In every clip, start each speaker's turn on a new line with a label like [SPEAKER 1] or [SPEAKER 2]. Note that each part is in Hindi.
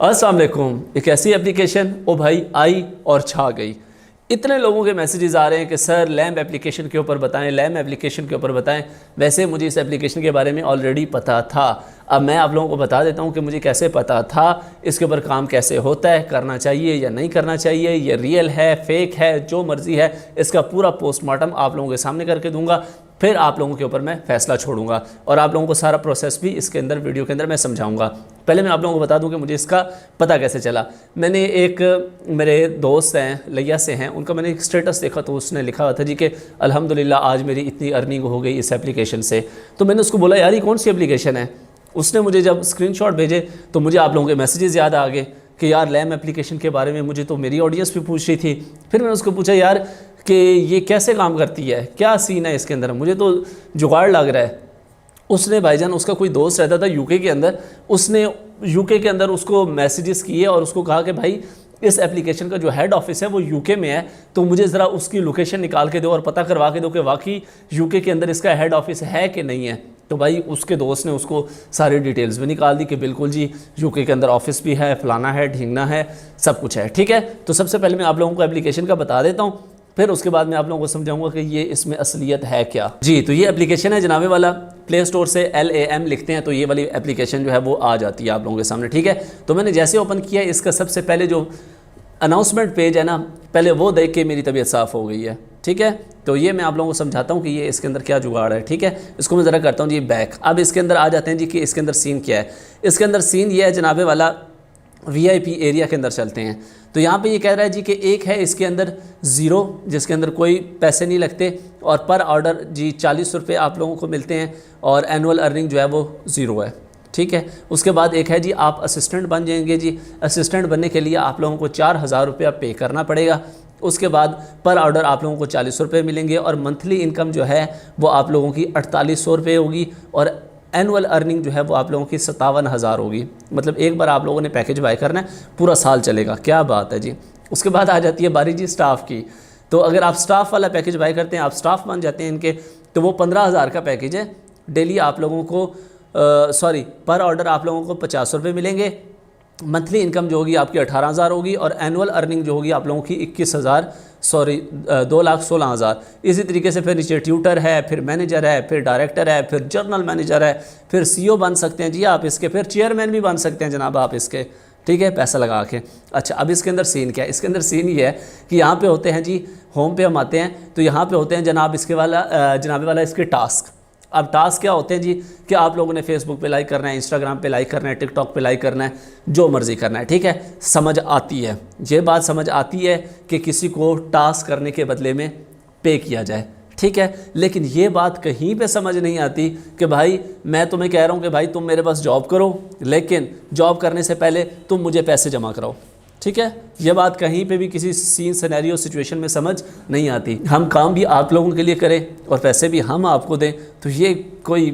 [SPEAKER 1] अस्सलाम वालेकुम। एक ऐसी एप्लीकेशन ओ भाई आई और छा गई। इतने लोगों के मैसेजेस आ रहे हैं कि सर लैम्प एप्लीकेशन के ऊपर बताएं, लैम्प एप्लीकेशन के ऊपर बताएं। वैसे मुझे इस एप्लीकेशन के बारे में ऑलरेडी पता था। अब मैं आप लोगों को बता देता हूं कि मुझे कैसे पता था, इसके ऊपर काम कैसे होता है, करना चाहिए या नहीं करना चाहिए, ये रियल है फेक है, जो मर्ज़ी है, इसका पूरा पोस्टमार्टम आप लोगों के सामने करके दूंगा। फिर आप लोगों के ऊपर मैं फ़ैसला छोड़ूंगा और आप लोगों को सारा प्रोसेस भी इसके अंदर वीडियो के अंदर मैं समझाऊंगा। पहले मैं आप लोगों को बता दूं कि मुझे इसका पता कैसे चला। मैंने एक मेरे दोस्त हैं लिया से हैं, उनका मैंने एक स्टेटस देखा तो उसने लिखा हुआ था जी कि अल्हम्दुलिल्लाह आज मेरी इतनी अर्निंग हो गई इस एप्लीकेशन से। तो मैंने उसको बोला यार ये कौन सी एप्लीकेशन है। उसने मुझे जब स्क्रीनशॉट भेजे तो मुझे आप लोगों के मैसेजेस याद आ गए कि यार लैम्प एप्लीकेशन के बारे में मुझे तो मेरी ऑडियंस भी पूछ रही थी। फिर मैंने उसको पूछा यार कि ये कैसे काम करती है, क्या सीन है इसके अंदर, मुझे तो जुगाड़ लग रहा है। उसने भाईजान, उसका कोई दोस्त रहता था यूके के अंदर, उसने यूके के अंदर उसको मैसेजेस किए और उसको कहा कि भाई इस एप्लीकेशन का जो हेड ऑफिस है वो यूके में है, तो मुझे ज़रा उसकी लोकेशन निकाल के दो और पता करवा के दो कि वाकई यूके के अंदर इसका हेड ऑफिस है कि नहीं है। तो भाई उसके दोस्त ने उसको सारी डिटेल्स भी निकाल दी कि बिल्कुल जी यूके के अंदर ऑफिस भी है, फलाना है, ढींगना है, सब कुछ है। ठीक है, तो सबसे पहले मैं आप लोगों को एप्लीकेशन का बता देता हूँ, फिर उसके बाद मैं आप लोगों को समझाऊंगा कि ये इसमें असलियत है क्या। जी, तो ये एप्लीकेशन है जनाबे वाला, प्ले स्टोर से LAM लिखते हैं तो ये वाली एप्लीकेशन जो है वो आ जाती है आप लोगों के सामने। ठीक है, तो मैंने जैसे ओपन किया, इसका सबसे पहले जो अनाउंसमेंट पेज है ना, पहले वो देख के मेरी तबीयत साफ़ हो गई है। ठीक है, तो ये मैं आप लोगों को समझाता हूँ कि ये इसके अंदर क्या जुगाड़ है। ठीक है, इसको मैं ज़रा करता हूँ जी बैक। अब इसके अंदर आ जाते हैं जी कि इसके अंदर सीन क्या है। इसके अंदर सीन ये है जनाबे वाला, VIP एरिया के अंदर चलते हैं। तो यहाँ पे ये कह रहा है जी कि एक है इसके अंदर ज़ीरो, जिसके अंदर कोई पैसे नहीं लगते और पर ऑर्डर जी 40 रुपये आप लोगों को मिलते हैं और एनुअल अर्निंग जो है वो ज़ीरो है। ठीक है, उसके बाद एक है जी आप असिस्टेंट बन जाएंगे। जी असिस्टेंट बनने के लिए आप लोगों को 4000 रुपया पे करना पड़ेगा। उसके बाद पर ऑर्डर आप लोगों को 40 रुपये मिलेंगे और मंथली इनकम जो है वो आप लोगों की 4800 रुपये होगी और एनुअल अर्निंग जो है वो आप लोगों की 57,000 होगी। मतलब एक बार आप लोगों ने पैकेज बाय करना है, पूरा साल चलेगा। क्या बात है जी। उसके बाद आ जाती है बारी जी स्टाफ की। तो अगर आप स्टाफ वाला पैकेज बाय करते हैं, आप स्टाफ बन जाते हैं इनके, तो वो 15,000 का पैकेज है। डेली आप लोगों को पर ऑर्डर आप लोगों को 50 रुपये मिलेंगे। मंथली इनकम जो होगी आपकी 18,000 होगी और एनुअल अर्निंग जो होगी आप लोगों की 2,16,000। इसी तरीके से फिर नीचे ट्यूटर है, फिर मैनेजर है, फिर डायरेक्टर है, फिर जर्नल मैनेजर है, फिर CO बन सकते हैं जी आप इसके, फिर चेयरमैन भी बन सकते हैं जनाब आप इसके। ठीक है, पैसा लगा के। अच्छा, अब इसके अंदर सीन क्या है। इसके अंदर सीन ये है कि यहाँ पे होते हैं जी, होम पे हम आते हैं तो यहाँ पे होते हैं जनाब इसके जनाबे वाला इसके टास्क। अब टास्क क्या होते हैं जी कि आप लोगों ने फेसबुक पे लाइक करना है, इंस्टाग्राम पे लाइक करना है, टिकटॉक पे लाइक करना है, जो मर्ज़ी करना है। ठीक है, समझ आती है, ये बात समझ आती है कि किसी को टास्क करने के बदले में पे किया जाए। ठीक है, लेकिन ये बात कहीं पे समझ नहीं आती कि भाई मैं तुम्हें कह रहा हूँ कि भाई तुम मेरे पास जॉब करो, लेकिन जॉब करने से पहले तुम मुझे पैसे जमा कराओ। ठीक है, ये बात कहीं पे भी किसी सीन सिनेरियो सिचुएशन में समझ नहीं आती। हम काम भी आप लोगों के लिए करें और पैसे भी हम आपको दें, तो ये कोई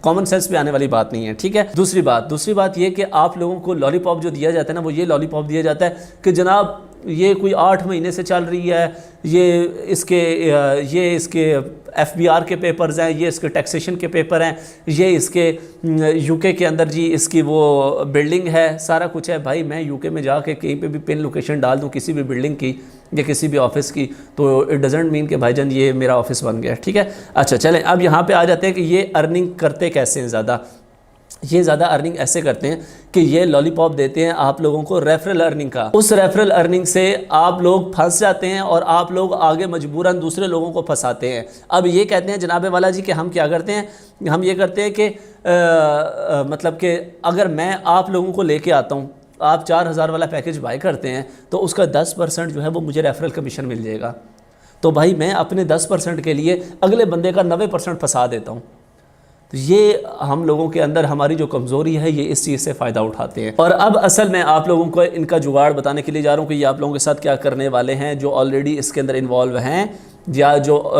[SPEAKER 1] कॉमन सेंस पे आने वाली बात नहीं है। ठीक है, दूसरी बात ये कि आप लोगों को लॉलीपॉप जो दिया जाता है ना, वो ये लॉलीपॉप दिया जाता है कि जनाब ये कोई 8 महीने से चल रही है, ये इसके FBR के पेपर्स हैं, ये इसके टैक्सेशन के पेपर हैं, ये इसके यूके के अंदर जी इसकी वो बिल्डिंग है, सारा कुछ है। भाई मैं यूके में जाके कहीं पे भी पिन लोकेशन डाल दूँ किसी भी बिल्डिंग की या किसी भी ऑफिस की, तो इट डजेंट मीन कि भाईजान ये मेरा ऑफिस बन गया। ठीक है, अच्छा चलें अब यहाँ पे आ जाते हैं कि ये अर्निंग करते कैसे हैं ज़्यादा। ये ज़्यादा अर्निंग ऐसे करते हैं कि ये लॉलीपॉप देते हैं आप लोगों को रेफरल अर्निंग का। उस रेफरल अर्निंग से आप लोग फंस जाते हैं और आप लोग आगे मजबूरन दूसरे लोगों को फंसाते हैं। अब ये कहते हैं जनाबे वाला जी कि हम क्या करते हैं, हम ये करते हैं कि मतलब कि अगर मैं आप लोगों को लेके आता हूँ, आप 4,000 वाला पैकेज बाय करते हैं तो उसका 10% जो है वो मुझे रेफरल कमीशन मिल जाएगा। तो भाई मैं अपने 10% के लिए अगले बंदे का 90% फंसा देता हूँ। तो ये हम लोगों के अंदर हमारी जो कमज़ोरी है, ये इस चीज़ से फ़ायदा उठाते हैं। और अब असल में आप लोगों को इनका जुगाड़ बताने के लिए जा रहा हूँ कि ये आप लोगों के साथ क्या करने वाले हैं जो ऑलरेडी इसके अंदर इन्वॉल्व हैं या जो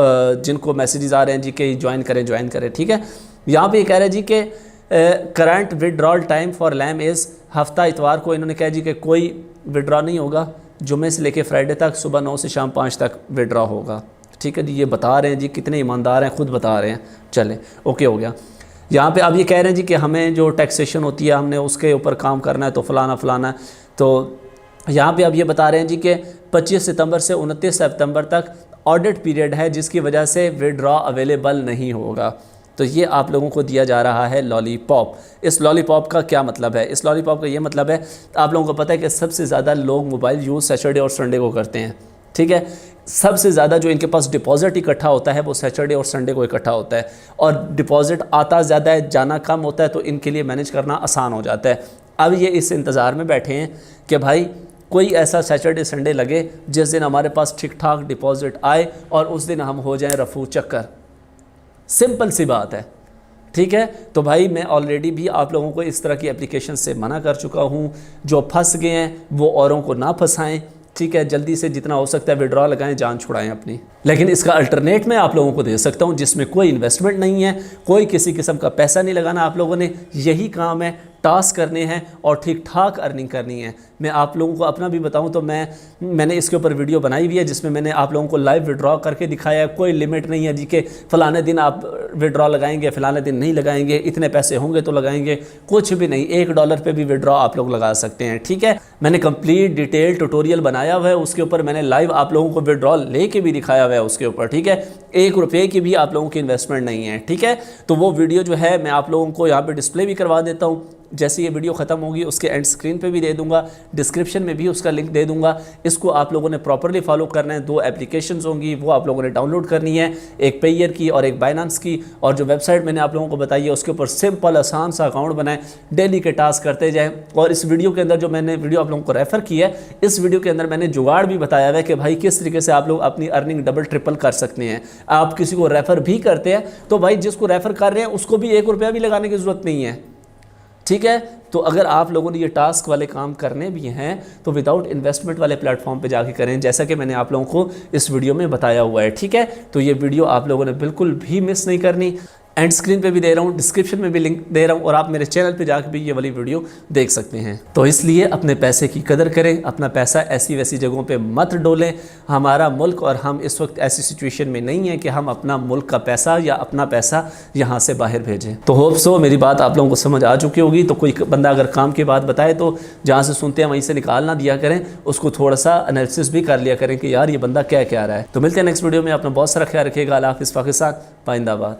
[SPEAKER 1] जिनको मैसेजेस आ रहे हैं जी कि ज्वाइन करें। ठीक है, यहाँ पे ये कह रहे हैं जी कि current withdrawal time for lamb is, हफ्ता इतवार को इन्होंने कहा जी कि कोई विड्रॉ नहीं होगा, जुम्मे से लेके फ्राइडे तक सुबह 9 से शाम 5 तक विड्रॉ होगा। ठीक है जी, ये बता रहे हैं जी, कितने ईमानदार हैं, खुद बता रहे हैं। चलें, ओके हो गया। यहाँ पे अब ये कह रहे हैं जी कि हमें जो टैक्सेशन होती है हमने उसके ऊपर काम करना है, तो फलाना फलाना। तो यहाँ पे अब ये बता रहे हैं जी कि 25 सितंबर से 29 सितंबर तक ऑडिट पीरियड है, जिसकी वजह से विड्रॉ अवेलेबल नहीं होगा। तो ये आप लोगों को दिया जा रहा है लॉलीपॉप। इस लॉलीपॉप का क्या मतलब है? इस लॉलीपॉप का ये मतलब है, आप लोगों को पता है कि सबसे ज़्यादा लोग मोबाइल यूज़ सैटरडे और संडे को करते हैं, ठीक है। सबसे ज़्यादा जो इनके पास डिपॉजिट इकट्ठा होता है वो सैटरडे और संडे को इकट्ठा होता है, और डिपॉजिट आता ज़्यादा है, जाना कम होता है, तो इनके लिए मैनेज करना आसान हो जाता है। अब ये इस इंतज़ार में बैठे हैं कि भाई कोई ऐसा सैटरडे संडे लगे जिस दिन हमारे पास ठीक ठाक डिपॉजिट आए और उस दिन हम हो जाएं रफू चक्कर। सिंपल सी बात है, ठीक है। तो भाई मैं ऑलरेडी भी आप लोगों को इस तरह की एप्लीकेशन से मना कर चुका हूँ। जो फंस गए हैं वो औरों को ना फंसाएं, ठीक है। जल्दी से जितना हो सकता है विड्रॉ लगाएं, जान छुड़ाएं अपनी। लेकिन इसका अल्टरनेट मैं आप लोगों को दे सकता हूं जिसमें कोई इन्वेस्टमेंट नहीं है, कोई किसी किस्म का पैसा नहीं लगाना आप लोगों ने। यही काम है, टास्क करने हैं और ठीक ठाक अर्निंग करनी है। मैं आप लोगों को अपना भी बताऊं तो मैंने इसके ऊपर वीडियो बनाई हुई है जिसमें मैंने आप लोगों को लाइव विड्रॉ करके दिखाया है। कोई लिमिट नहीं है जी कि फ़लाने दिन आप विड्रॉ लगाएंगे, फ़लाने दिन नहीं लगाएंगे, इतने पैसे होंगे तो लगाएंगे, कुछ भी नहीं। $1 पे भी विड्रॉ आप लोग लगा सकते हैं, ठीक है। मैंने कंप्लीट डिटेल ट्यूटोरियल बनाया हुआ है, उसके ऊपर मैंने लाइव आप लोगों को विड्रॉ लेके भी दिखाया हुआ है उसके ऊपर, ठीक है। ₹1 की भी आप लोगों की इन्वेस्टमेंट नहीं है, ठीक है। तो वो वीडियो जो है मैं आप लोगों को यहाँ पे डिस्प्ले भी करवा देता हूँ। जैसे ये वीडियो ख़त्म होगी उसके एंड स्क्रीन पे भी दे दूंगा, डिस्क्रिप्शन में भी उसका लिंक दे दूंगा। इसको आप लोगों ने प्रॉपरली फॉलो करना है। 2 एप्लीकेशंस होंगी, वो आप लोगों ने डाउनलोड करनी है, एक पेयर की और एक बाइनेंस की। और जो वेबसाइट मैंने आप लोगों को बताई है उसके ऊपर सिंपल आसान सा अकाउंट बनाएं, डेली के टास्क करते जाएँ। और इस वीडियो के अंदर जो मैंने वीडियो आप लोगों को रेफ़र की है, इस वीडियो के अंदर मैंने जुगाड़ भी बताया हुआ है कि भाई किस तरीके से आप लोग अपनी अर्निंग डबल ट्रिपल कर सकते हैं। आप किसी को रेफ़र भी करते हैं तो भाई जिसको रेफ़र कर रहे हैं उसको भी ₹1 भी लगाने की ज़रूरत नहीं है, ठीक है। तो अगर आप लोगों ने ये टास्क वाले काम करने भी हैं तो विदाउट इन्वेस्टमेंट वाले प्लेटफॉर्म पे जाके करें, जैसा कि मैंने आप लोगों को इस वीडियो में बताया हुआ है, ठीक है। तो ये वीडियो आप लोगों ने बिल्कुल भी मिस नहीं करनी। एंड स्क्रीन पे भी दे रहा हूँ, डिस्क्रिप्शन में भी लिंक दे रहा हूँ, और आप मेरे चैनल पे जाकर भी ये वाली वीडियो देख सकते हैं। तो इसलिए अपने पैसे की कदर करें, अपना पैसा ऐसी वैसी जगहों पे मत डोलें। हमारा मुल्क और हम इस वक्त ऐसी सिचुएशन में नहीं है कि हम अपना मुल्क का पैसा या अपना पैसा यहाँ से बाहर भेजें। तो होप सो मेरी बात आप लोगों को समझ आ चुकी होगी। तो कोई बंदा अगर काम की बात बताए तो जहाँ से सुनते हैं वहीं से निकाल ना दिया करें, उसको थोड़ा सा एनालिसिस भी कर लिया करें कि यार ये बंदा क्या कह रहा है। तो मिलते हैं नेक्स्ट वीडियो में। अपना बहुत सारा ख्याल रखिएगा। अल्लाह हाफ़िज़। पाकिस्तान जिंदाबाद।